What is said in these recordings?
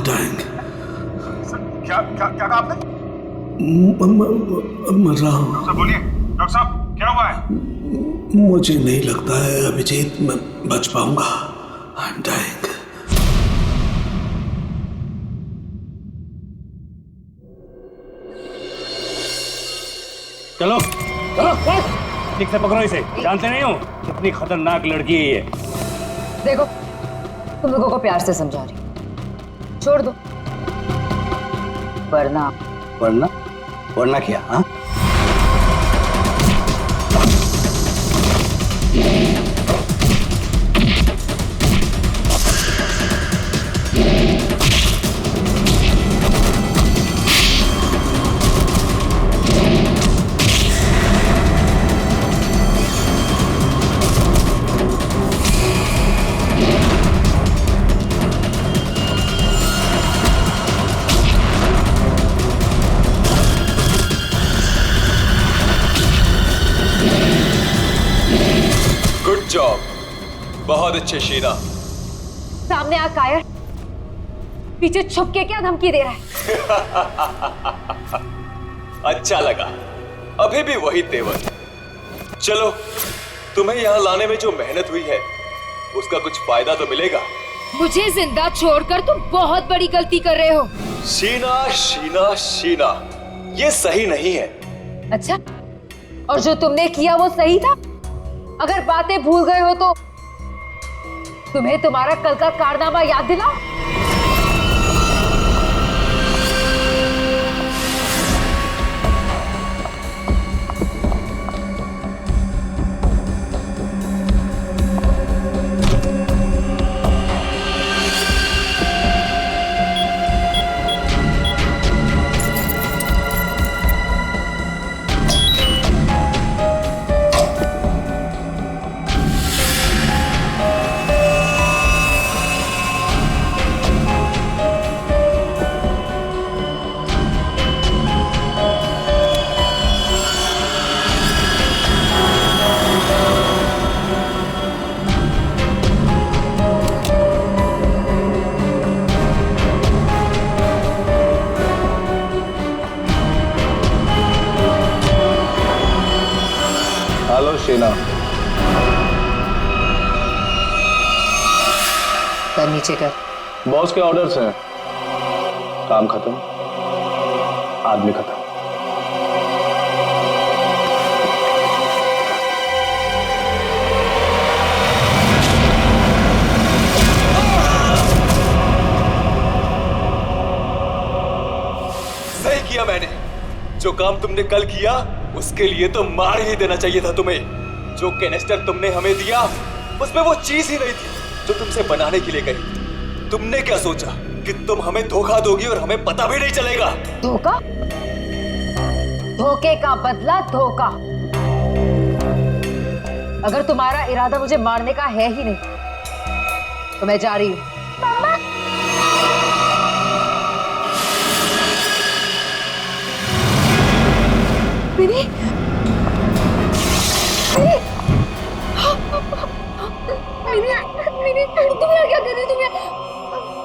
dying. क्या क्या क्या कहा आपने? मर रहा हूँ. सर बोलिए, डॉक्टर साहब क्या हुआ है? मुझे नहीं लगता है अभिजीत मैं बच पाऊंगा. I'm dying. चलो चलो ठीक से पकड़ो इसे. जानते नहीं हो कितनी खतरनाक लड़की है ये. देखो तुम लोगों को प्यार से समझा रही, छोड़ दो. वरना वरना वरना क्या? हाँ जॉब, बहुत अच्छे शीना. सामने आ कायर, पीछे छुप के क्या धमकी दे रहा है? अच्छा लगा. अभी भी वही तेवर. चलो तुम्हें यहाँ लाने में जो मेहनत हुई है उसका कुछ फायदा तो मिलेगा. मुझे जिंदा छोड़कर तुम बहुत बड़ी गलती कर रहे हो. शीना शीना शीना, ये सही नहीं है. अच्छा, और जो तुमने किया वो सही था? अगर बातें भूल गए हो तो तुम्हें तुम्हारा कल का कारनामा याद दिलाओ. हेलो शीना. कर नीचे कर. बॉस के ऑर्डर्स हैं. काम खत्म, आदमी खत्म. सही किया मैंने. जो काम तुमने कल किया उसके लिए तो मार ही देना चाहिए था तुम्हें. जो कैनिस्टर तुमने हमें दिया उसमें वो चीज ही नहीं थी जो तुमसे बनाने के लिए गई. तुमने क्या सोचा कि तुम हमें धोखा दोगी और हमें पता भी नहीं चलेगा? धोखा? धोखे का बदला धोखा. अगर तुम्हारा इरादा मुझे मारने का है ही नहीं तो मैं जा रही हूं. मम्मा! मिनी? मिनी, तुम यहाँ क्या कर रही? तुम यहाँ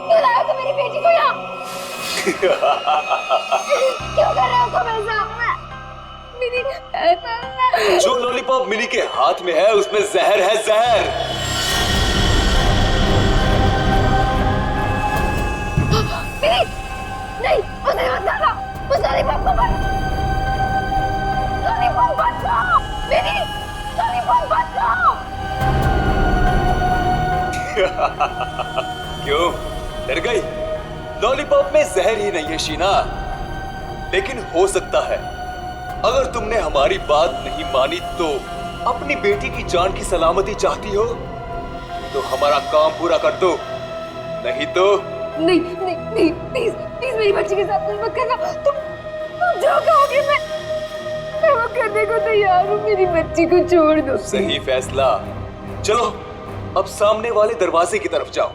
क्यों लाए हो मेरी बेटी को यहाँ? क्यों कर रहे हो तुम ऐसा? मिनी, जो लॉलीपॉप मिनी के हाथ में है उसमें जहर है, जहर. मिनी, नहीं, उसे मत खाना. उस लॉलीपॉप को मत. लॉलीपॉप मत खाओ. मिनी, लॉलीपॉप मत खाओ. क्यों डर गई? लॉलीपॉप में जहर ही नहीं है शीना, लेकिन हो सकता है अगर तुमने हमारी बात नहीं मानी तो अपनी बेटी की जान की सलामती चाहती हो तो हमारा काम पूरा कर दो. नहीं तो नहीं नहीं नहीं, प्लीज प्लीज मेरी बच्ची के साथ कुछ मत करना. तुम जो कहोगे मैं वो करने को तैयार हूँ. मेरी बच्ची को छोड़ दो. सही फैसला. चलो अब सामने वाले दरवाजे की तरफ जाओ.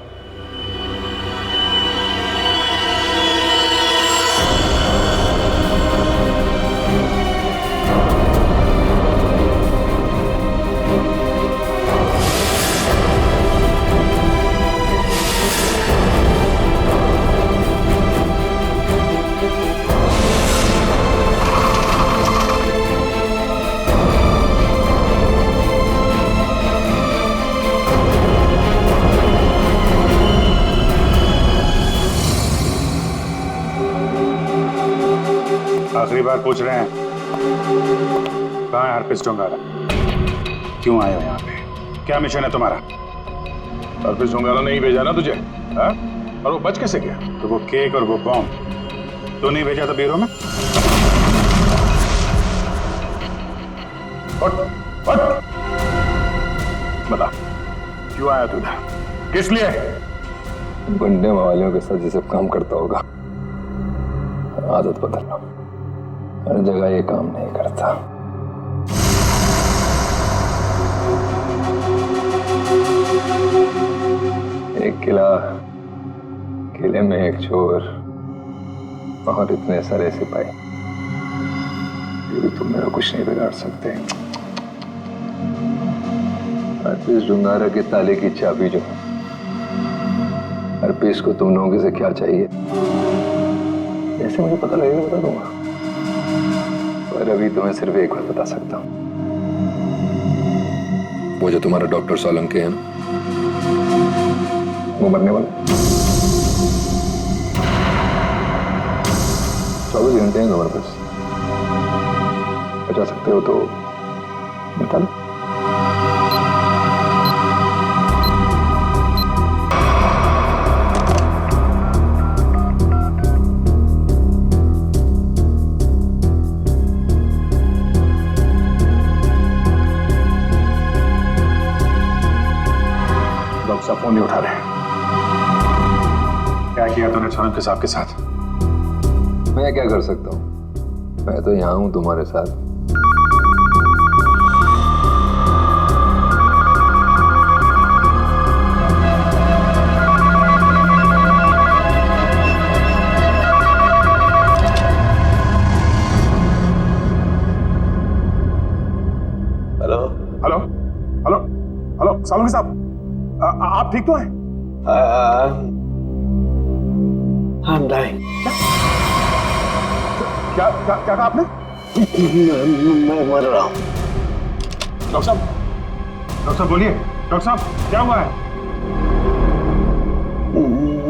आखिरी बार पूछ रहे हैं, कहाँ है हरप्रीत डोंगारा? क्यों आए हो यहाँ पे? क्या मिशन है तुम्हारा? हरप्रीत डोंगारा नहीं भेजा ना तुझे, हाँ? और वो बच कैसे गया? तो वो केक और वो बॉम्ब तो नहीं भेजा था ब्यूरो में? बता, क्यों आया तू इधर? किस लिए? गुंडे वालों के साथ जैसे काम करता होगा, आदत बदल लो। हर जगह ये काम नहीं करता। एक किला, किले में एक चोर और इतने सारे सिपाही, ये भी तुम मेरा कुछ नहीं बिगाड़ सकते। हरप्रीत डोंगारा की ताले की चाबी जो है, हरप्रीत को तुम लोगों से क्या चाहिए जैसे मुझे पता लगेगा बता दूंगा, पर अभी तुम्हें सिर्फ एक बात बता सकता हूँ। वो जो तुम्हारा डॉक्टर सोलंकी है ना, वो मरने वाला 24 घंटे हैं तुम्हारे पास, बचा सकते हो तो बता लो। फोन नहीं उठा रहे। क्या किया तूने सोलंकी साहब के साथ? मैं क्या कर सकता हूँ, मैं तो यहाँ हूँ तुम्हारे साथ। Hello hello hello hello Solanki साहब, आप ठीक तो हैं? I'm dying. क्या क्या क्या कहा आपने? मैं मर रहा हूँ। डॉक्टर साहब बोलिए। डॉक्टर साहब क्या हुआ है?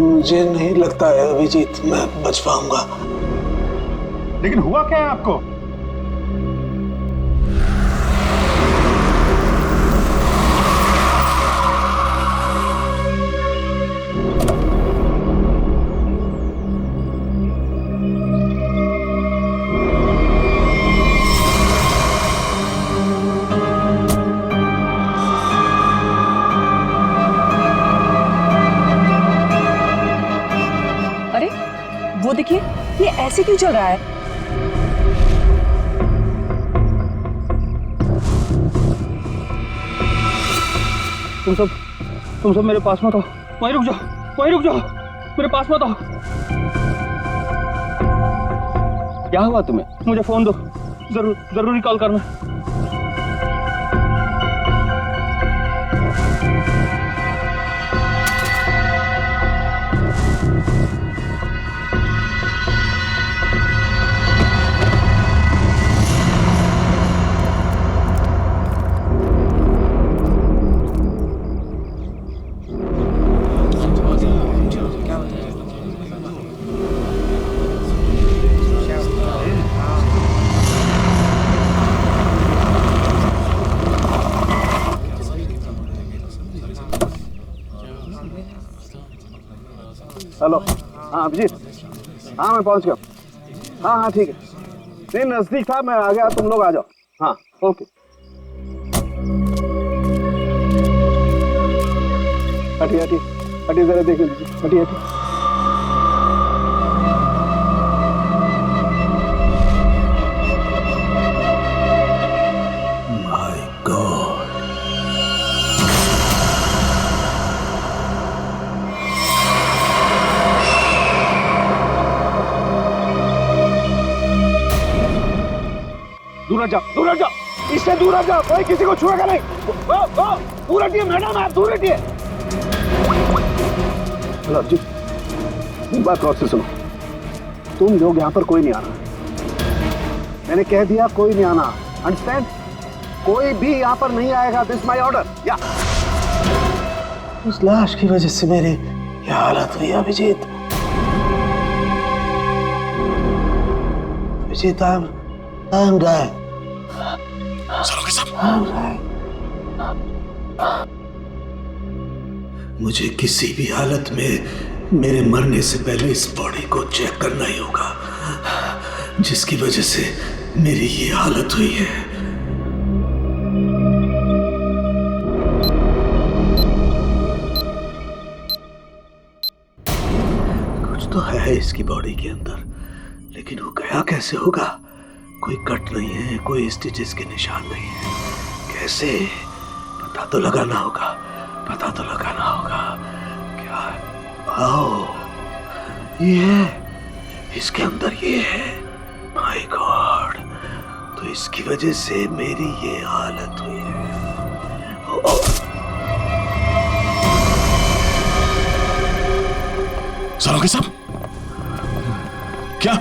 मुझे नहीं लगता है अभिजीत मैं बच पाऊंगा। लेकिन हुआ क्या है आपको? वो देखिए, ये ऐसे क्यों चल रहा है? तुम सब मेरे पास मत आओ, वहीं रुक जाओ, मेरे पास मत आओ। क्या हुआ तुम्हें? मुझे फोन दो, जरूरी कॉल करना। हेलो, हाँ अभिजीत, हाँ मैं पहुंच गया। हाँ ठीक है, नहीं नजदीक था, मैं आ गया, तुम लोग आ जाओ। हाँ ओके। हटिए जरा देख लीजिए, हटिए। My God. दूर हट जाओ, इससे दूर हट जाओ, कोई किसी को छुएगा नहीं। दूर हटिए मैडम, आप दूर हटिए। हेलो जी, बात गौर से सुनो, तुम लोग यहाँ पर कोई नहीं आना, मैंने कह दिया कोई नहीं आना, अंडरस्टैंड? कोई भी यहाँ पर नहीं आएगा, दिस माय ऑर्डर। या उस लाश की वजह से मेरी यह हालत हुई अभिजीत। Abhijit, I'm dying. मुझे किसी भी हालत में मेरे मरने से पहले इस बॉडी को चेक करना ही होगा, जिसकी वजह से मेरी ये हालत हुई है। कुछ तो है इसकी बॉडी के अंदर, लेकिन वो गया कैसे होगा? कोई कट नहीं है, कोई स्टिचेस के निशान नहीं है। कैसे? पता तो लगाना होगा, पता तो लगाना होगा। क्या? आओ, ये है, इसके अंदर ये है। माय गॉड, तो इसकी वजह से मेरी ये हालत हुई है। ओ, सरोगे सब? क्या?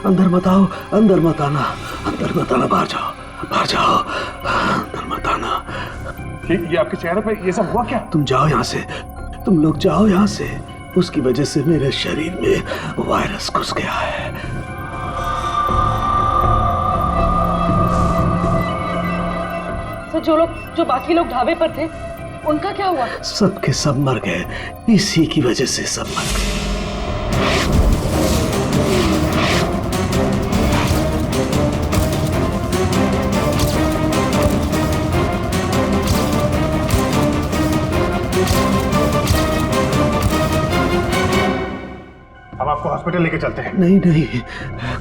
अंदर मत आओ, अंदर मत आना, अंदर मत आना, बाहर जाओ, बाहर जाओ, अंदर मत आना। ये आपके चेहरे पे ये सब हुआ क्या? तुम जाओ यहाँ से, तुम लोग जाओ यहाँ से। उसकी वजह से मेरे शरीर में वायरस घुस गया है। तो जो बाकी लोग ढाबे पर थे, उनका क्या हुआ? सब के सब मर गए, इसी की वजह से सब मर गए। हम आपको हॉस्पिटल लेके चलते हैं। नहीं नहीं,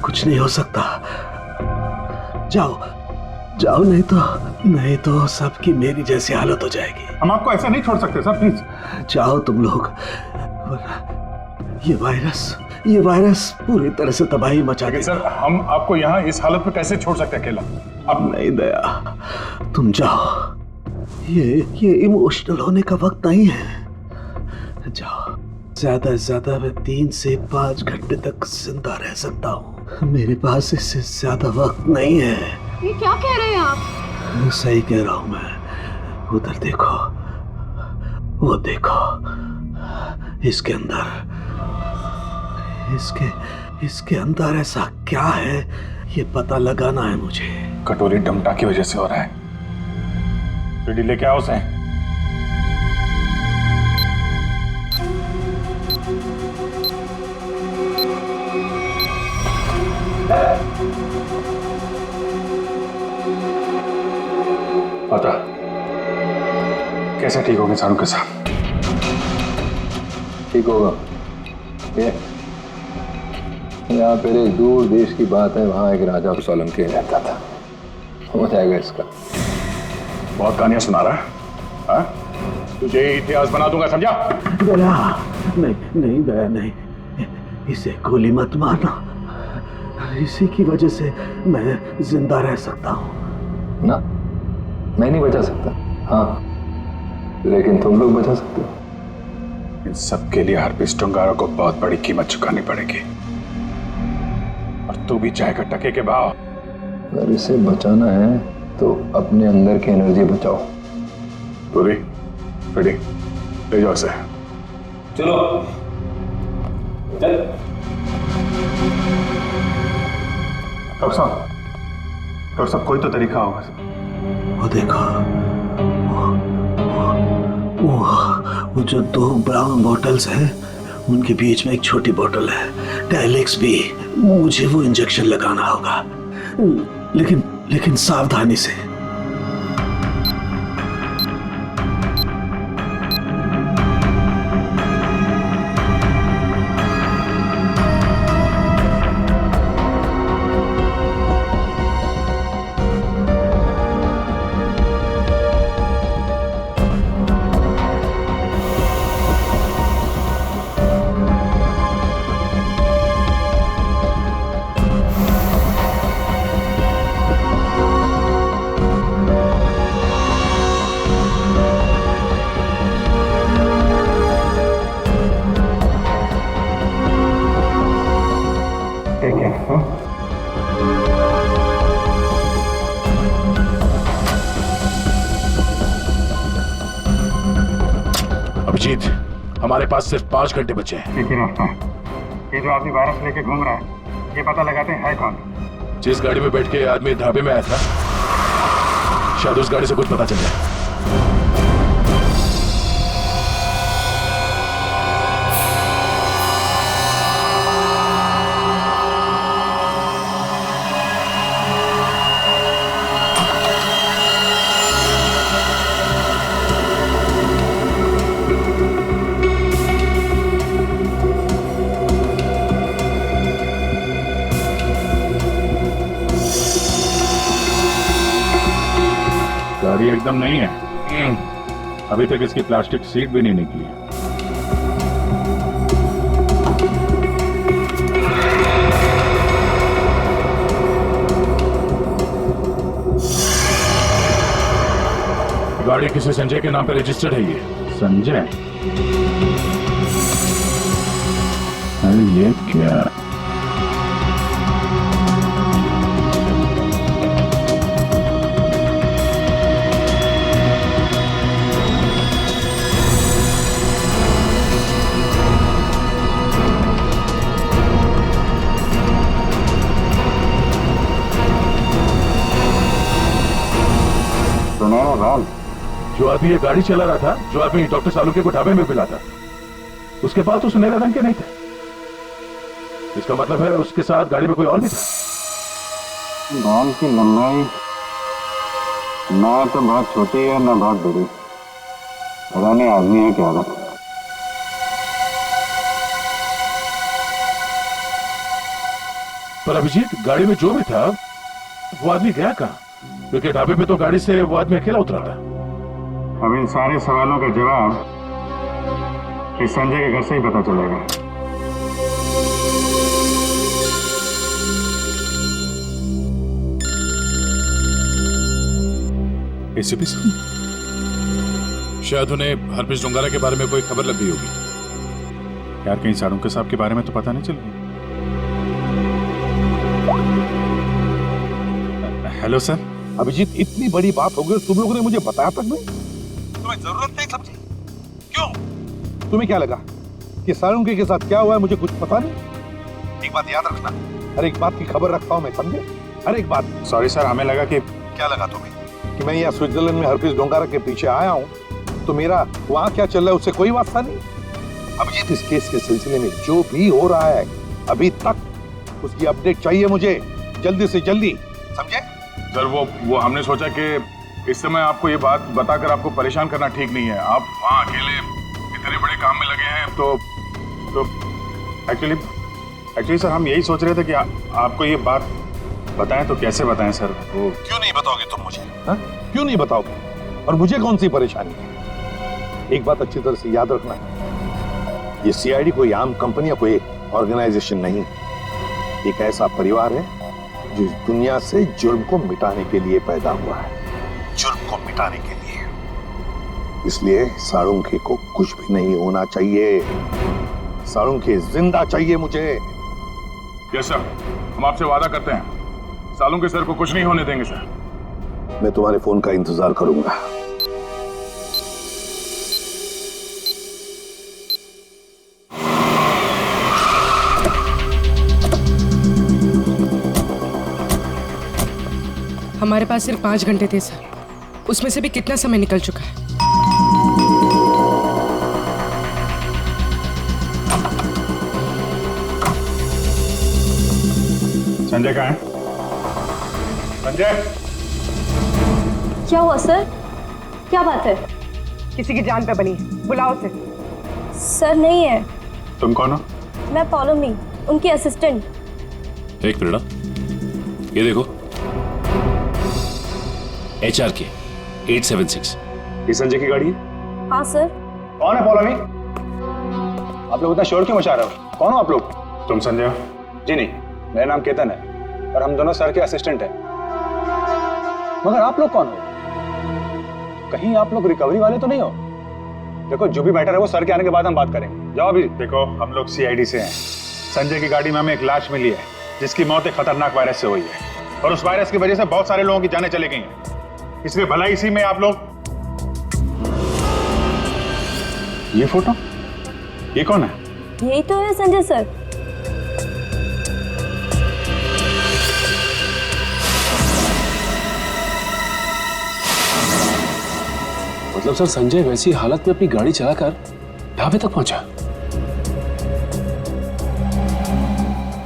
कुछ नहीं हो सकता। जाओ जाओ, नहीं तो सबकी मेरी जैसी हालत हो जाएगी। हम आपको ऐसा नहीं छोड़ सकते सर, प्लीज। जाओ तुम लोग, ये वायरस पूरी तरह से तबाही मचा देगा। सर, हम आपको यहाँ इस हालत में कैसे छोड़ सकते हैं अकेला? अब नहीं दया, तुम जाओ, ये इमोशनल होने का वक्त नहीं है। जाओ, ज्यादा से ज्यादा मैं 3 से 5 घंटे तक जिंदा रह सकता हूँ। मेरे पास इससे ज्यादा वक्त नहीं है। ये क्या कह रहे हैं आप? सही कह रहा हूँ मैं। उधर देखो, वो देखो, इसके अंदर ऐसा क्या है, ये पता लगाना है मुझे। कटोरी डमटा की वजह से हो रहा है। रेडी लेके आओ उसे। पता कैसे ठीक होंगे सारू के साथ? ठीक होगा। ये यहाँ पर एक दूर देश की बात है, वहाँ एक राजा सोलंकी रहता था। हो जाएगा इसका। बहुत कहानियां सुना रहा है, हाँ? तुझे इतिहास बना दूंगा, समझा? दया नहीं दया नहीं, इसे गोली मत मारना। इसी की वजह से मैं जिंदा रह सकता हूँ। ना, मैं नहीं बचा सकता, हाँ, लेकिन तुम लोग बचा सकते हो। इन सब के लिए हार्पिस टंगारा को बहुत बड़ी कीमत चुकानी पड़ेगी, और तू भी जाएगा टके के भाव। अगर इसे बचाना है तो अपने अंदर की एनर्जी बचाओ। पूरी रेडी, ले जाओ इसे। चलो चल। डॉक्टर साहब, कोई तो तरीका होगा। वो देखो, वो जो 2 ब्राउन बॉटल्स हैं, उनके बीच में एक छोटी बॉटल है, टाइलेक्स भी। मुझे वो इंजेक्शन लगाना होगा, लेकिन सावधानी से। अभिजीत, हमारे पास सिर्फ 5 घंटे बचे हैं। लेकिन ये जो आदमी वायरस लेके घूम रहा है, ये पता लगाते हैं है कौन? जिस गाड़ी में बैठ के आदमी ढाबे में आया था, शायद उस गाड़ी से कुछ पता चल जाए। गाड़ी एकदम नहीं है। अभी तक इसकी प्लास्टिक सीट भी नहीं निकली है। गाड़ी किसी संजय के नाम पर रजिस्टर्ड है। ये संजय, अरे ये क्या? जो आदमी ये गाड़ी चला रहा था, जो आदमी डॉक्टर सालुके को ढाबे में मिला था, उसके पास तो सुनहरे रंग के नहीं थे। इसका मतलब है उसके साथ गाड़ी में कोई और भी था। बाल की लंबाई ना तो बहुत छोटी है ना बहुत बड़ी, पता नहीं आदमी है क्या था। पर अभिजीत, गाड़ी में जो भी था वो आदमी गया कहाँ? क्योंकि ढाबे पे तो गाड़ी से वो आदमी अकेला उतरा था। अब इन सारे सवालों का जवाब इस संजय के घर से ही पता चलेगा। एसीपी साहब, शायद उन्हें हरप्रीत डोंगारा के बारे में कोई खबर लग गई होगी। यार कहीं सारुंके साहब के बारे में तो पता नहीं चल रही। Hello sir. अभिजीत, इतनी बड़ी बात हो गई, तुम लोगों ने मुझे बताया तक नहीं? तुम्हें जरूरत नहीं समझी? क्यों? तुम्हें क्या लगा कि सारुंके के साथ क्या हुआ है मुझे कुछ पता नहीं? एक बात याद रखना, हर एक बात की खबर रखता हूं मैं, समझे? हर एक बात। सॉरी सर, हमें लगा कि क्या लगा तुम्हें कि मैं यहाँ स्विट्जरलैंड में हरप्रीत डोंगारा के पीछे आया हूँ तो मेरा वहां क्या चल रहा है उससे कोई वास्ता नहीं? अभिजीत, इस केस के सिलसिले में जो भी हो रहा है अभी तक उसकी अपडेट चाहिए मुझे, जल्दी से जल्दी, समझे? सर वो हमने सोचा कि इस समय आपको ये बात बताकर आपको परेशान करना ठीक नहीं है। आप वहाँ अकेले इतने बड़े काम में लगे हैं तो एक्चुअली सर हम यही सोच रहे थे कि आपको ये बात बताएं तो कैसे बताएं सर? वो क्यों नहीं बताओगे तुम मुझे? हा? क्यों नहीं बताओगे? और मुझे कौन सी परेशानी है? एक बात अच्छी तरह से याद रखना, ये सीआईडी कोई आम कंपनी या कोई ऑर्गेनाइजेशन नहीं, एक ऐसा परिवार है जो इस दुनिया से जुर्म को मिटाने के लिए पैदा हुआ है, जुर्म को मिटाने के लिए। इसलिए सारुंके को कुछ भी नहीं होना चाहिए, सारुंके जिंदा चाहिए मुझे। यस सर, हम आपसे वादा करते हैं सारुंके सर को कुछ नहीं होने देंगे सर। मैं तुम्हारे फोन का इंतजार करूंगा। हमारे पास सिर्फ 5 घंटे थे सर, उसमें से भी कितना समय निकल चुका है। संजय कहाँ है? संजय, क्या हुआ सर? क्या बात है? किसी की जान पे बनी है, बुलाओ उसे। सर नहीं है। तुम कौन हो? मैं पॉलोमी, उनकी असिस्टेंट। एक मिनट, ये देखो, HRK 876। ये संजय की गाड़ी है? हाँ सर। कौन है पॉलोमी? आप लोग इतना शोर क्यों मचा रहे हो? कौन हो आप लोग? तुम संजय हो? जी नहीं, मेरा नाम केतन है और हम दोनों सर के असिस्टेंट हैं। मगर आप लोग कौन हो? कहीं आप लोग रिकवरी वाले तो नहीं हो? देखो, जो भी मैटर है वो सर के आने के बाद हम बात करेंगे। जाओ अभी। देखो, हम लोग CID से हैं। संजय की गाड़ी में हमें एक लाश मिली है जिसकी मौत एक खतरनाक वायरस से हुई है और उस वायरस की वजह से बहुत सारे लोगों की जानें चली गई हैं। इसलिए भला इसी में आप लोग। ये फोटो, ये कौन है? यही तो है संजय सर। मतलब सर संजय वैसी हालत में अपनी गाड़ी चलाकर ढाबे तक पहुंचा?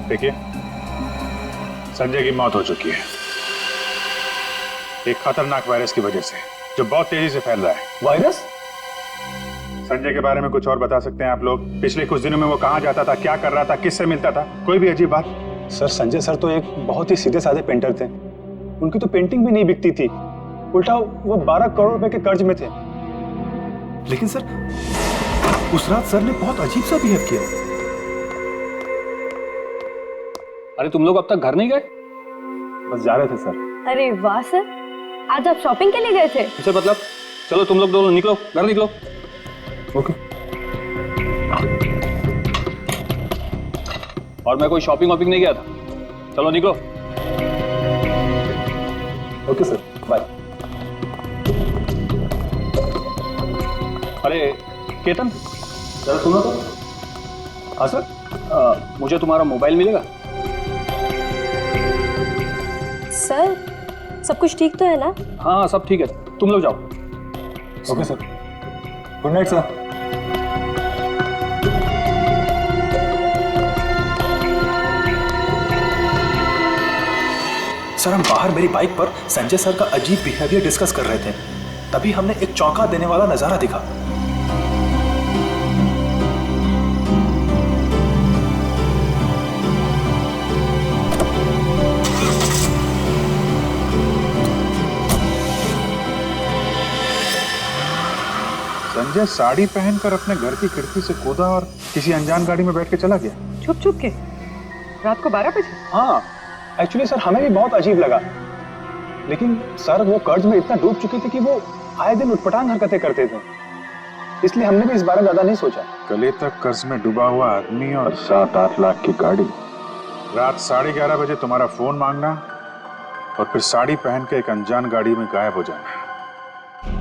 देखिए, संजय की मौत हो चुकी है एक खतरनाक वायरस की वजह से, जो बहुत तेजी से फैल रहा है। वायरस? संजय के बारे में कुछ और बता सकते हैं आप लोग? पिछले कुछ दिनों में वो कहाँ जाता था, क्या कर रहा था, किससे मिलता था? कोई भी अजीब बात? सर संजय सर तो एक बहुत ही सीधे साधे पेंटर थे। उनकी तो पेंटिंग भी नहीं बिकती थी, उल्टा वो 12 करोड़ रुपए के कर्ज में थे। लेकिन सर उस रात सर ने बहुत अजीब सा बिहेव किया। अरे तुम लोग अब तक घर नहीं गए? बस जा रहे थे सर। अरे वाह सर, आज आप शॉपिंग के लिए गए थे? इसे मतलब चलो तुम लोग दोनों निकलो, घर निकलो। ओके। और मैं कोई शॉपिंग वॉपिंग नहीं गया था, चलो निकलो। Okay sir, bye. अरे केतन, जरा सुनो तो। हाँ सर, मुझे तुम्हारा मोबाइल मिलेगा? सर सब कुछ ठीक तो है ना? हाँ सब ठीक है, तुम लोग जाओ। Okay sir, good night sir. Sir हम बाहर मेरी बाइक पर संजय सर का अजीब बिहेवियर डिस्कस कर रहे थे, तभी हमने एक चौंका देने वाला नजारा देखा। संजय साड़ी पहनकर अपने घर की खिड़की से कूदा और किसी अनजान गाड़ी में बैठ के चला गया। छुप छुप के रात को 12 बजे? हाँ, एक्चुअली सर हमें भी बहुत अजीब लगा, लेकिन सर वो कर्ज में इतना डूब चुके थे कि वो आए दिन उटपटांग हरकतें करते थे, इसलिए हमने भी इस बारे में ज्यादा नहीं सोचा। गले तक कर्ज में डूबा हुआ आदमी और 7-8 लाख की गाड़ी। रात 11:30 बजे तुम्हारा फोन मांगना और फिर साड़ी पहन के एक अनजान गाड़ी में गायब हो जाना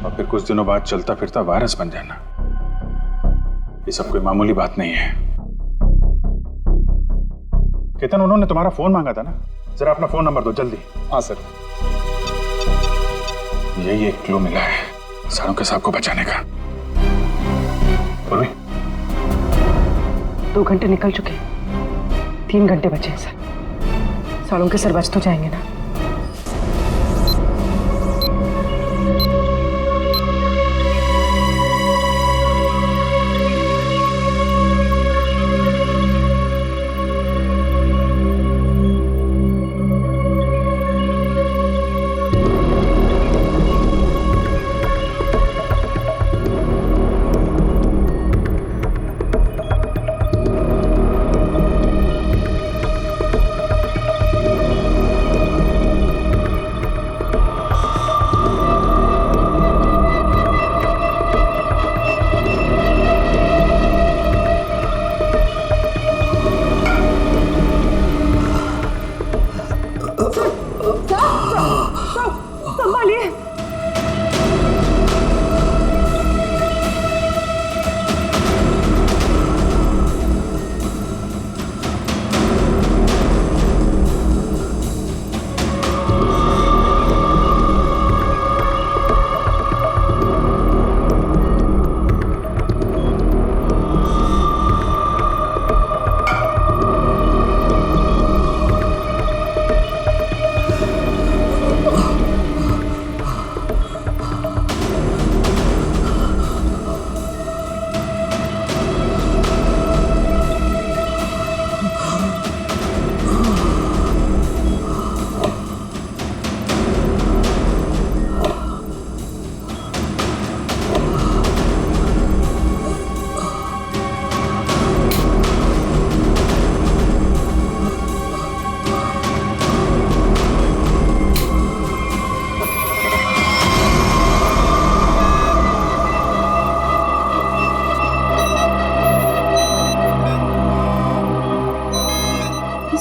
और फिर कुछ दिनों बाद चलता फिरता वायरस बन जाना, ये सब कोई मामूली बात नहीं है। केतन, उन्होंने तुम्हारा फोन मांगा था ना, जरा अपना फोन नंबर दो जल्दी। हाँ सर। यही एक क्लू मिला है सारों के साहब को बचाने का। पूर्वी, 2 घंटे निकल चुके, 3 घंटे बचे हैं सर। सालों के सर बच तो जाएंगे ना? संभालिए।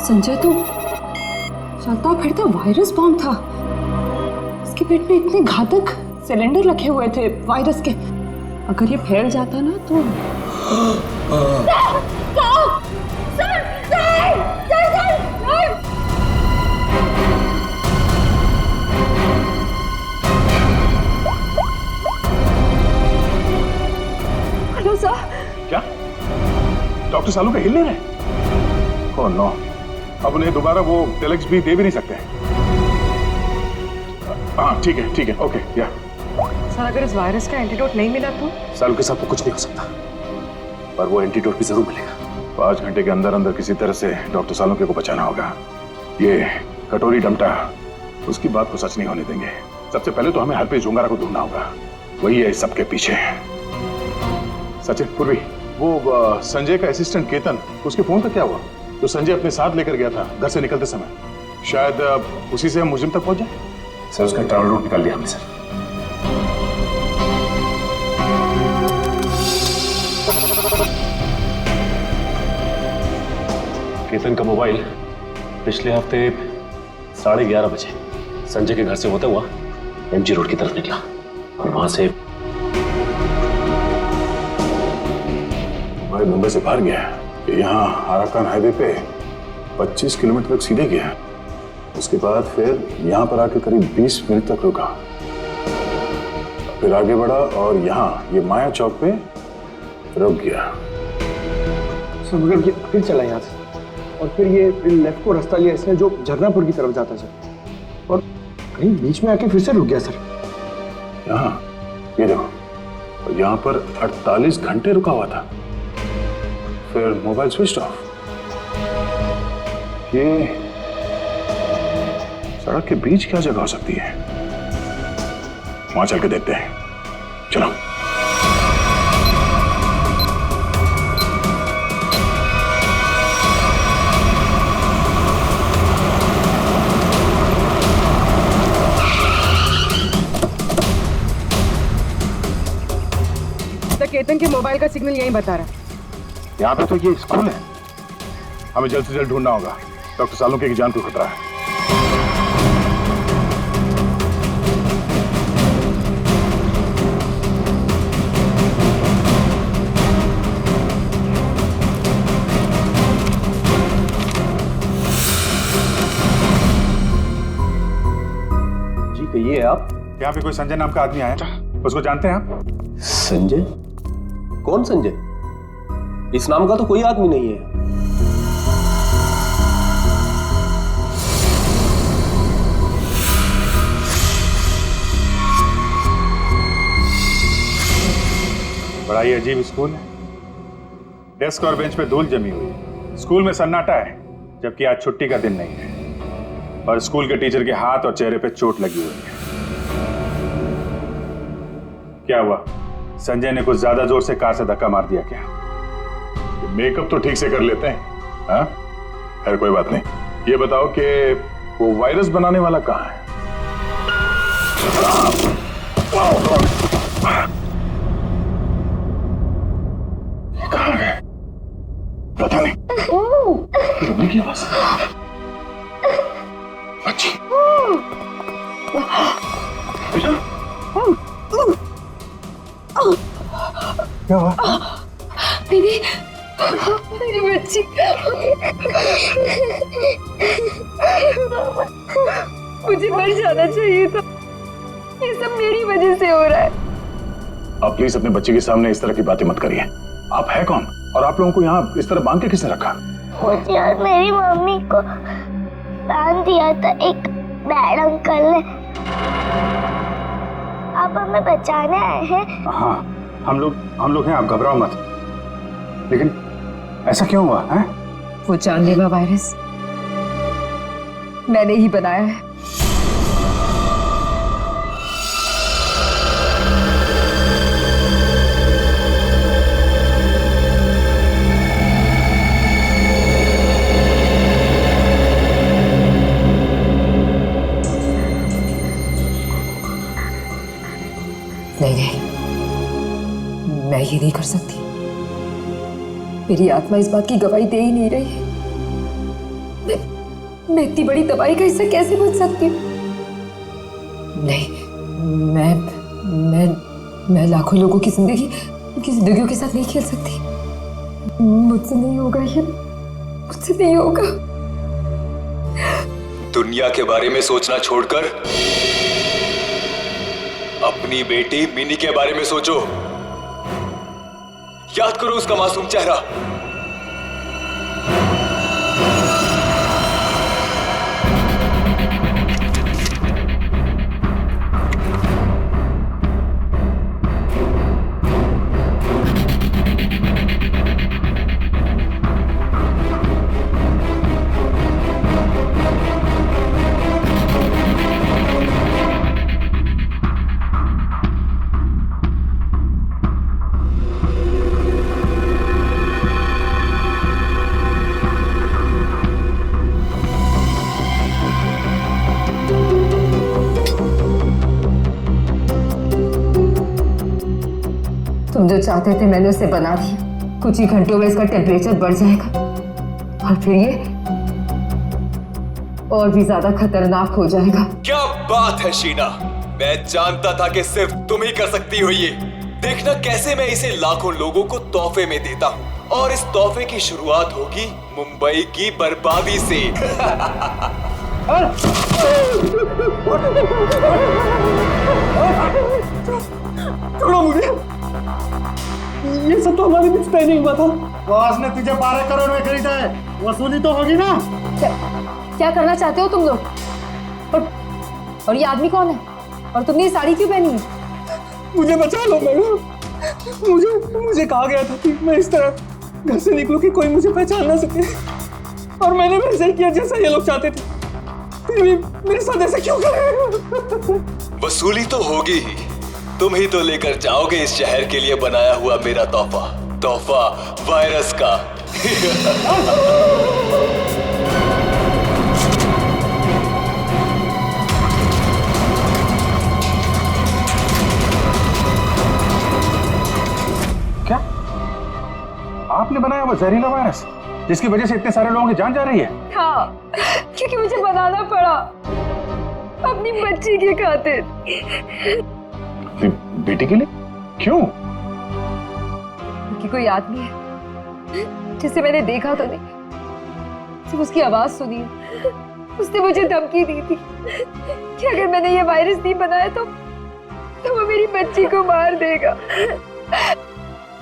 संजय तो चलता फिरता वायरस बॉम्ब था। इसके पेट में इतने घातक सिलेंडर रखे हुए थे वायरस के, अगर ये फैल जाता ना तो सालू के हिल नहीं रहे। ओह नो, अब उन्हें दोबारा वो टेलेक्स भी दे भी नहीं सकते। हाँ ठीक है, ओके या। सर अगर इस वायरस का एंटीडोट नहीं मिला तो? सालू के साथ तो कुछ नहीं हो सकता, पर वो एंटीडोट भी जरूर मिलेगा। 5 घंटे के अंदर अंदर किसी तरह से डॉक्टर सालुंके को बचाना होगा। ये कटोरी डमटा उसकी बात को सच नहीं होने देंगे। सबसे पहले तो हमें हरप्रीत झुंगारा को ढूंढना होगा, वही है इस सबके पीछे। सचिन, पूर्वी, वो संजय का असिस्टेंट केतन, उसके फोन का क्या हुआ? तो संजय अपने साथ लेकर गया था घर से निकलते समय, शायद उसी से हम मुजिम तक पहुंच जाए। सर उसका ट्रैवल रूट निकाल लिया हमने सर। केतन का मोबाइल पिछले हफ्ते 11:30 बजे संजय के घर से होता हुआ एमजी रोड की तरफ निकला और वहां से भाई मुंबई से बाहर गया, यहाँ आराकान हाईवे पे 25 किलोमीटर तक सीधे गया। उसके बाद फिर यहाँ पर आके करीब 20 मिनट तक रुका, फिर आगे बढ़ा और यहाँ ये माया चौक पे रुक गया। मगर ये फिर चला यहाँ से और फिर ये लेफ्ट को रास्ता लिया इसने जो झरनापुर की तरफ जाता है सर, और कहीं बीच में आके फिर से रुक गया सर। यहाँ ये देखो, और यहाँ पर 48 घंटे रुका हुआ था, फिर मोबाइल स्विच ऑफ। ये सड़क के बीच क्या जगह हो सकती है? वहां चल के देखते हैं, चलो। केतन के मोबाइल का सिग्नल यही बता रहा है। यहाँ पे तो ये स्कूल है, हमें जल्द से जल्द ढूंढना होगा। डॉक्टर सालुंके की जान को खतरा है। जी कहिए आप। यहाँ पे कोई संजय नाम का आदमी आया था, उसको जानते हैं आप? संजय? कौन संजय? इस नाम का तो कोई आदमी नहीं है। बड़ा ही अजीब स्कूल है। डेस्क और बेंच पे धूल जमी हुई है। स्कूल में सन्नाटा है, जबकि आज छुट्टी का दिन नहीं है। और स्कूल के टीचर के हाथ और चेहरे पे चोट लगी हुई है। क्या हुआ? संजय ने कुछ ज्यादा जोर से कार से धक्का मार दिया क्या? मेकअप तो ठीक से कर लेते हैं, हाँ? खैर कोई बात नहीं। ये बताओ कि वो वायरस बनाने वाला कहाँ है? कहाँ है? पता नहीं। रोने की आवाज। अच्छी। क्या हुआ? दीदी, मेरी बच्ची। मुझे मर जाना चाहिए था। ये सब मेरी वजह से हो रहा है। आप प्लीज अपने बच्चे के सामने इस तरह की बातें मत करिए। आप है कौन? और आप लोगों को यहाँ इस तरह बांध के किसने रखा? मुझे और मेरी मम्मी को बांध दिया था एक बैड अंकल ने। आप हमें बचाने आए हैं? हाँ, हम लोग हैं, आप घबराओ मत। लेकिन ऐसा क्यों हुआ है? वो जानलेवा वायरस मैंने ही बनाया है। नहीं, मैं ये नहीं कर सकती। मेरी आत्मा इस बात की गवाही दे ही नहीं रही है। मैं इतनी बड़ी तबाही का हिस्सा कैसे बन सकती हूँ? नहीं, मैं लाखों लोगों की जिंदगी, उनकी जिंदगियों के साथ नहीं खेल सकती। मुझसे नहीं होगा ये, मुझसे नहीं होगा। दुनिया के बारे में सोचना छोड़कर अपनी बेटी मिनी के बारे में सोचो। याद करो उसका मासूम चेहरा, जो चाहते थे मैंने उसे बना दिया। कुछ ही घंटों में इसका टेम्परेचर बढ़ जाएगा और फिर ये और भी ज्यादा खतरनाक हो जाएगा। क्या बात है शीना, मैं जानता था कि सिर्फ तुम ही कर सकती हो ये। देखना कैसे मैं इसे लाखों लोगों को तोहफे में देता हूँ, और इस तोहफे की शुरुआत होगी मुंबई की बर्बादी से। छोड़ो मुझे, ये सब तो हमारे बीच तय नहीं हुआ था। बॉस ने तुझे 12 करोड़ में खरीदा है, वसूली तो होगी ना। क्या करना चाहते हो तुम लोग? और ये आदमी कौन है? और तुमने ये साड़ी क्यों पहनी है? मुझे बचा लो मैडम, मुझे कहा गया था कि मैं इस तरह घर से निकलूं कि कोई मुझे पहचान ना सके, और मैंने वैसे ही किया जैसा ये लोग चाहते थे। फिर भी मेरे साथ ऐसा क्यों कर रहे हो? वसूली तो होगी ही, तुम ही तो लेकर जाओगे इस शहर के लिए बनाया हुआ मेरा तोहफा वायरस का। क्या आपने बनाया वो जहरीला वायरस जिसकी वजह से इतने सारे लोगों की जान जा रही है? हाँ, क्योंकि मुझे बनाना पड़ा अपनी बच्ची की खातिर। बेटी के लिए? क्यों? क्योंकि कोई आदमी है जिसे मैंने देखा तो नहीं, सिर्फ उसकी आवाज सुनी है। उसने मुझे धमकी दी थी कि अगर मैंने ये वायरस नहीं बनाया तो वो मेरी बच्ची को मार देगा।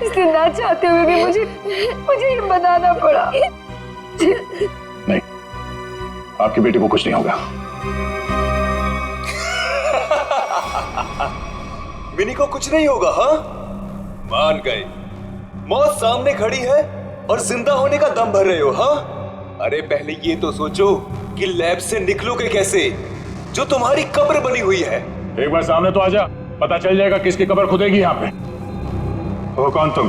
इसलिए ना चाहते हुए भी मुझे ये बनाना पड़ा। नहीं, आपकी बेटी को कुछ नहीं होगा। मिनी को कुछ नहीं होगा? हाँ, मान गए। मौत सामने खड़ी है और जिंदा होने का दम भर रहे हो? हाँ, अरे पहले ये तो सोचो कि लैब से निकलोगे कैसे, जो तुम्हारी कब्र बनी हुई है। एक बार सामने तो आजा, पता चल जाएगा किसकी कब्र खुदेगी यहाँ पे। वो कौन तुम?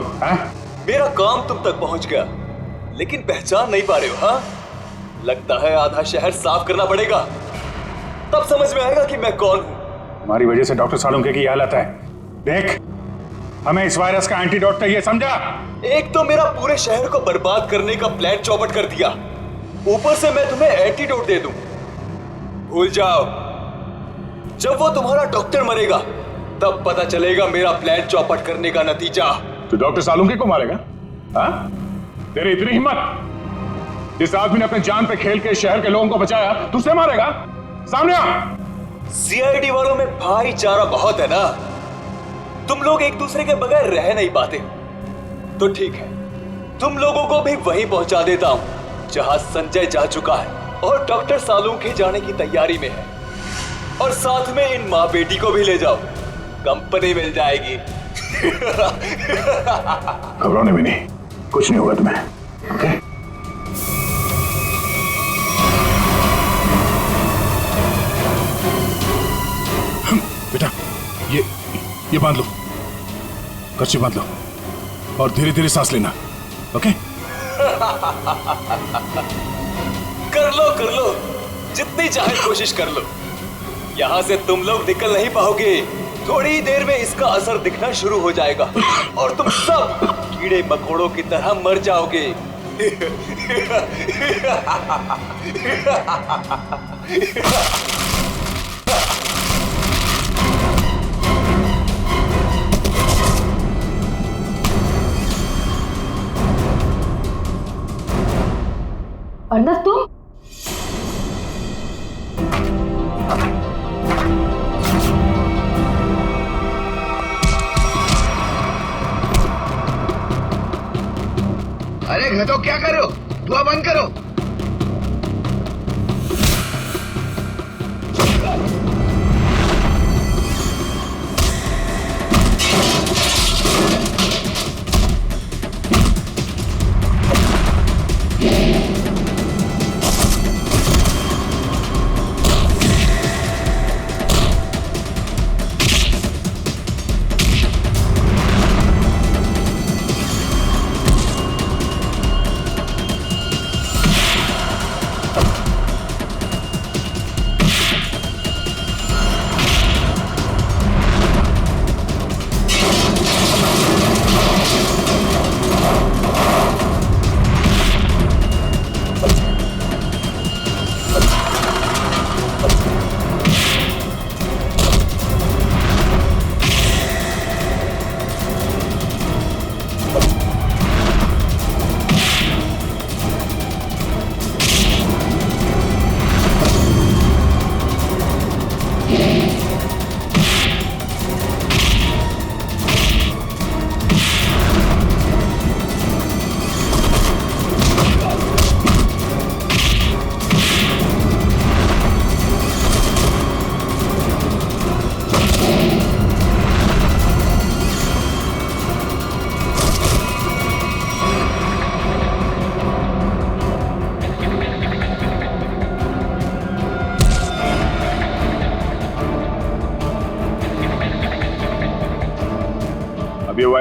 मेरा काम तुम तक पहुंच गया, लेकिन पहचान नहीं पा रहे हो? हाँ, लगता है आधा शहर साफ करना पड़ेगा, तब समझ में आएगा कि मैं कौन हूँ। हमारी वजह से डॉक्टर सालुंके की हालत है। देख, हमें इस वायरस का एंटीडोट चाहिए, समझा? एक तो मेरा पूरे शहर को बर्बाद करने का प्लान चौपट कर दिया, ऊपर से मैं तुम्हें एंटीडोट दे दूं। भूल जाओ, जब वो तुम्हारा डॉक्टर मरेगा तब पता चलेगा मेरा प्लान चौपट करने का नतीजा। तो डॉक्टर सालुंके को मारेगा? हाँ? तेरी इतनी हिम्मत? जिस आदमी ने अपने जान पे खेल के शहर के लोगों को बचाया, तू उसे मारेगा? सामने आ। सीआईडी वालों में भाईचारा बहुत है ना, तुम लोग एक दूसरे के बगैर रह नहीं पाते। तो ठीक है, तुम लोगों को भी वहीं पहुंचा देता हूं जहां संजय जा चुका है और डॉक्टर सालुंके जाने की तैयारी में है, और साथ में इन माँ बेटी को भी ले जाओ, कंपनी मिल जाएगी। घबराने भी नहीं, कुछ नहीं होगा तुम्हें। ओके? बेटा, ये बांध लो, कर्ची बांध लो, और धीरे धीरे सांस लेना। ओके? कर लो, जितनी चाहे कोशिश कर लो। यहां से तुम लोग निकल नहीं पाओगे, थोड़ी ही देर में इसका असर दिखना शुरू हो जाएगा और तुम सब कीड़े मकोड़ों की तरह मर जाओगे। अर्नब, तुम? अरे घटो, क्या कर रहे हो? धुआं बंद करो।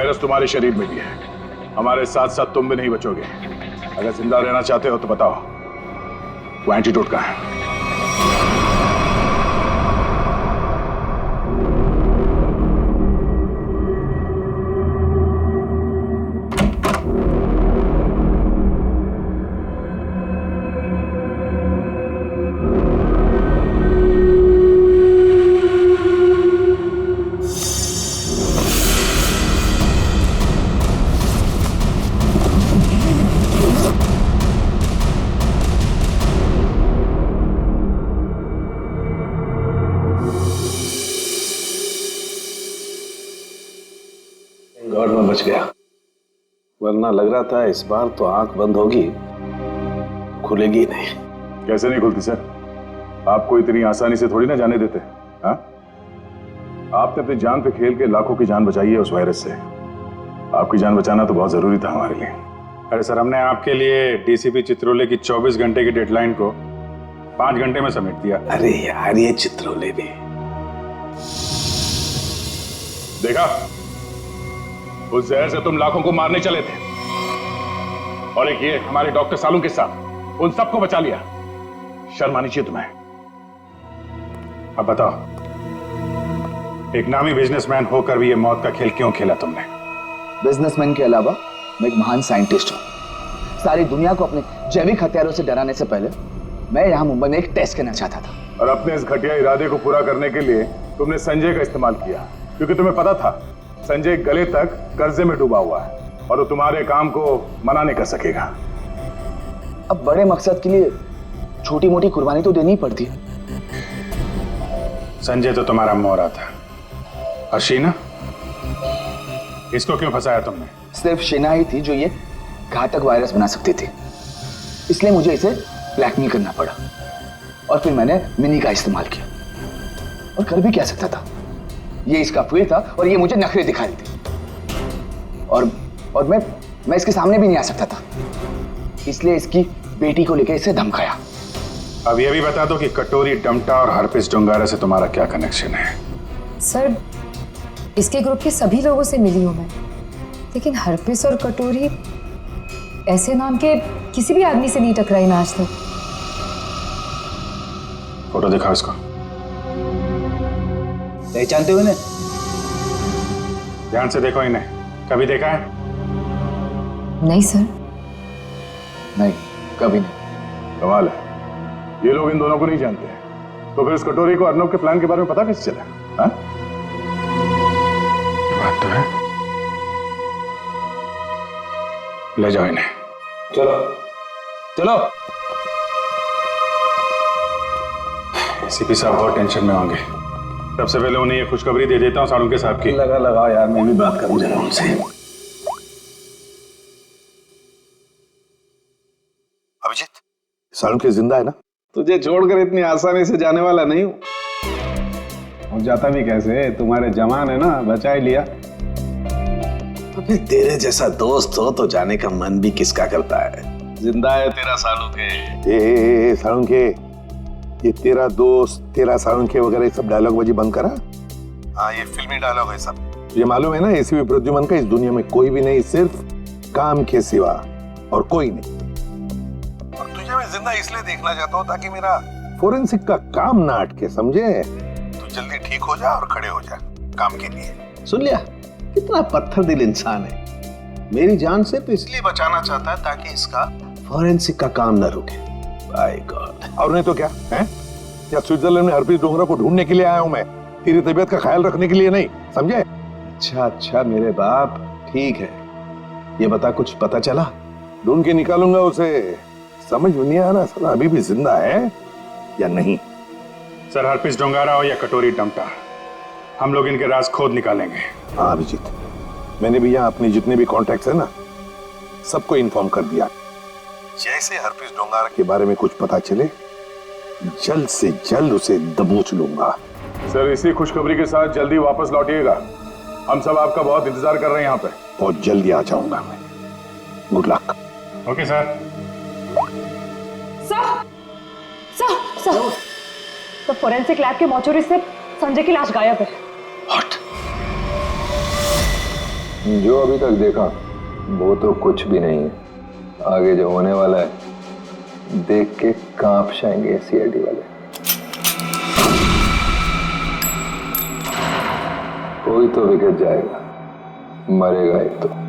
वायरस तुम्हारे शरीर में भी है। हमारे साथ साथ तुम भी नहीं बचोगे। अगर जिंदा रहना चाहते हो तो बताओ, वो एंटीडोट कहाँ है? गॉड में बच गया, वरना लग रहा था इस बार तो आंख बंद होगी, खुलेगी नहीं। कैसे नहीं खुलती सर? आपको इतनी आसानी से थोड़ी ना जाने देते। हाँ, आपने अपनी जान पे खेल के लाखों की जान बचाई है उस वायरस से। आपकी जान बचाना तो बहुत जरूरी था हमारे लिए। अरे सर, हमने आपके लिए डीसीपी चित्रोले की 24 घंटे की डेडलाइन को 5 घंटे में समेट दिया। अरे यार, ये चित्रोले भी देखा, उस जहर से तुम लाखों को मारने चले थे, और एक ये हमारे डॉक्टर सालू के साथ उन सबको बचा लिया। शर्म आनी चाहिए तुम्हें। अब बताओ, एक नामी बिजनेसमैन होकर भी ये मौत का खेल क्यों खेला तुमने? बिजनेसमैन के अलावा मैं एक महान साइंटिस्ट हूँ। सारी दुनिया को अपने जैविक हथियारों से डराने से पहले मैं यहाँ मुंबई में एक टेस्ट करना चाहता था। और अपने इस घटिया इरादे को पूरा करने के लिए तुमने संजय का इस्तेमाल किया, क्योंकि तुम्हें पता था संजय गले तक कर्जे में डूबा हुआ है और वो तुम्हारे काम को मना नहीं कर सकेगा। अब बड़े मकसद के लिए छोटी मोटी कुर्बानी तो देनी ही पड़ती है। संजय तो तुम्हारा मोहरा था, और शीना, इसको क्यों फंसाया तुमने? सिर्फ शीना ही थी जो ये घातक वायरस बना सकती थी, इसलिए मुझे इसे ब्लैकमेल करना पड़ा। और फिर मैंने मिनी का इस्तेमाल किया, और कर भी क्या सकता था, ये इसका फील्ड था और ये मुझे नखरे दिखा रही थी। और मैं इसके सामने भी नहीं आ सकता था, इसलिए इसकी बेटी को लेकर इसे धमकाया। अब ये भी बता दो कि कटोरी डमटा और हरपिस डोंगारा से तुम्हारा क्या कनेक्शन है? सर, इसके ग्रुप के सभी लोगों से मिली हूं मैं, लेकिन हरपिस और कटोरी ऐसे नाम के किसी भी आदमी से नहीं टकराई मैं आज तक। फोटो दिखाओ इसको। पहचानते हो इन्हें? ध्यान से देखो इन्हें, कभी देखा है? नहीं सर। नहीं, कभी नहीं। कमाल है, ये लोग इन दोनों को नहीं जानते हैं, तो फिर इस कटोरी को अर्नब के प्लान के बारे में पता कैसे चला? हाँ? बात तो है। ले जाओ इन्हें। चलो चलो। सीपी साहब बहुत टेंशन में होंगे। सबसे पहले उन्हें ये खुशखबरी दे देता हूँ सालुंके साहब की। लगा यार, मैं भी बात करूं जरा उनसे। अभिजीत, सालुंके जिंदा है ना? तुझे छोड़कर इतनी आसानी से जाने वाला नहीं हूं। और जाता भी कैसे, तुम्हारे जवान है ना, बचा ही लिया। अबे तेरे जैसा दोस्त हो तो जाने का मन भी किसका करता है। जिंदा है तेरा सालुंके। सालुंके, ये तेरा दोस्त, तेरा सालुंके वगैरह सब डायलॉग बाजी बंद करा। हाँ, ये फिल्मी डायलॉग है सब। ये मालूम है ना, एसीपी प्रद्युमन का इस दुनिया में कोई भी नहीं, सिर्फ काम के सिवा और कोई नहीं। और तुझे मैं जिंदा इसलिए देखना चाहता हूँ ताकि मेरा फोरेंसिक का काम ना अटके, समझे? तू जल्दी ठीक हो जा और खड़े हो जा काम के लिए। सुन लिया, कितना पत्थर दिल इंसान है। मेरी जान सिर्फ इसलिए बचाना चाहता है ताकि इसका फोरेंसिक का काम न रुके। By God. और नहीं तो क्या है? क्या स्विट्जरलैंड में हरप्रीत डोंगरा को ढूंढने के लिए आया हूं मैं, तेरी तबीयत का ख्याल रखने के लिए नहीं, समझे? अच्छा मेरे बाप, ठीक है। ये बता, कुछ पता चला? ढूंढ के निकालूंगा उसे। समझ में नहीं आ रहा साला अभी भी जिंदा है या नहीं। सर, हरपिस डोंगारा हो या कटोरी डमटा, हम लोग इनके राज खोद निकालेंगे। हाँ अभिजीत, मैंने भी यहाँ अपने जितने भी कॉन्टैक्ट्स है ना, सबको इन्फॉर्म कर दिया। जैसे हरप्रीत डोंगारा के बारे में कुछ पता चले, जल्द से जल्द उसे दबोच लूंगा। सर, इसी खुशखबरी के साथ जल्दी वापस लौटिएगा। हम सब आपका बहुत इंतजार कर रहे हैं यहाँ पे। बहुत जल्दी आ जाऊंगा मैं। Good luck. Okay sir. Sir, तो फोरेंसिक लैब के मॉर्चरी से संजय की लाश गायब है। What? जो अभी तक देखा वो तो कुछ भी नहीं है। आगे जो होने वाला है देख के कांप जाएंगे सीआईडी वाले। कोई तो विकेट जाएगा, मरेगा एक तो।